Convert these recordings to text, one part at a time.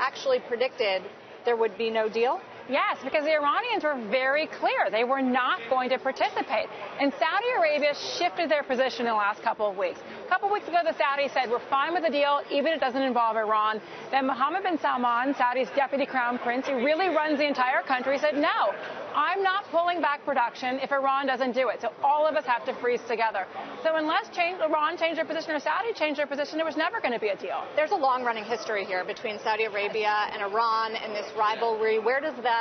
actually predicted there would be no deal? Yes, because the Iranians were very clear. They were not going to participate. And Saudi Arabia shifted their position in the last couple of weeks. A couple of weeks ago, the Saudis said, we're fine with the deal, even if it doesn't involve Iran. Then Mohammed bin Salman, Saudi's deputy crown prince, who really runs the entire country, said, no, I'm not pulling back production if Iran doesn't do it. So all of us have to freeze together. So unless Iran changed their position or Saudi changed their position, there was never going to be a deal. There's a long-running history here between Saudi Arabia and Iran and this rivalry. Where does that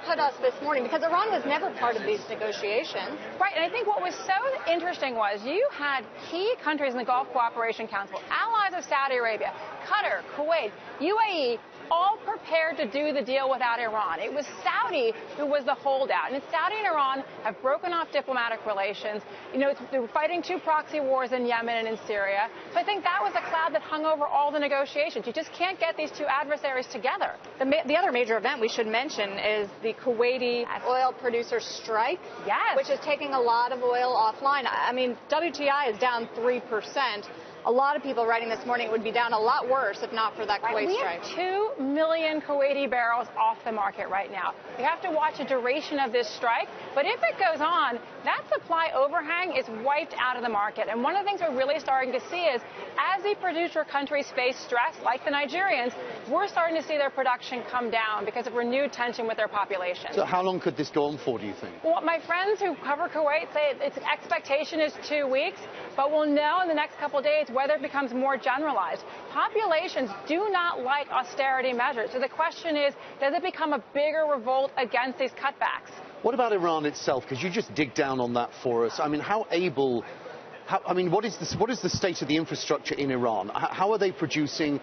put us this morning? Because Iran was never part of these negotiations. Right, and I think what was so interesting was you had key countries in the Gulf Cooperation Council, allies of Saudi Arabia, Qatar, Kuwait, UAE, all prepared to do the deal without Iran. It was Saudi who was the holdout. And Saudi and Iran have broken off diplomatic relations. You know, they're fighting two proxy wars in Yemen and in Syria. So I think that was a cloud that hung over all the negotiations. You just can't get these two adversaries together. The other major event we should mention is the Kuwaiti oil producer strike, yes, which is taking a lot of oil offline. I mean, WTI is down 3%. A lot of people writing this morning it would be down a lot worse if not for that Kuwait strike. We have 2 million Kuwaiti barrels off the market right now. We have to watch the duration of this strike, but if it goes on, that supply overhang is wiped out of the market. And one of the things we're really starting to see is as the producer countries face stress, like the Nigerians, we're starting to see their production come down because of renewed tension with their population. So how long could this go on for, do you think? Well, my friends who cover Kuwait say its expectation is 2 weeks, but we'll know in the next couple of days whether it becomes more generalized. Populations do not like austerity measures. So the question is, does it become a bigger revolt against these cutbacks? What about Iran itself? Because you just dig down on that for us. I mean, what is the state of the infrastructure in Iran? How are they producing?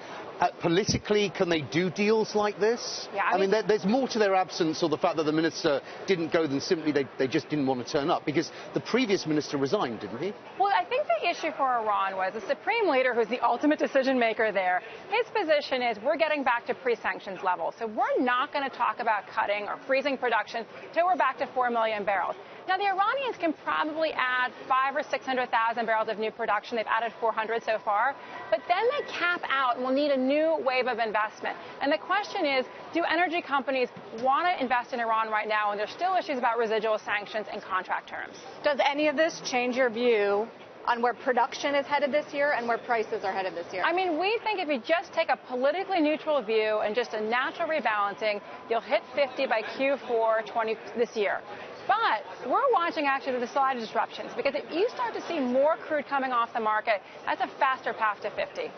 Politically, can they do deals like this? Yeah, I mean there's more to their absence or the fact that the minister didn't go than simply they just didn't want to turn up, because the previous minister resigned, didn't he? Well, I think the issue for Iran was the supreme leader, who's the ultimate decision maker there, his position is we're getting back to pre-sanctions levels. So we're not going to talk about cutting or freezing production till we're back to 4 million barrels. Now, the Iranians can probably add 500,000 or 600,000 barrels of new production. They've added 400 so far. But then they cap out and will need a new wave of investment. And the question is, do energy companies want to invest in Iran right now when there's still issues about residual sanctions and contract terms? Does any of this change your view on where production is headed this year and where prices are headed this year? I mean, we think if you just take a politically neutral view and just a natural rebalancing, you'll hit 50 by Q4 this year. But we're watching actually the supply disruptions, because if you start to see more crude coming off the market, that's a faster path to 50.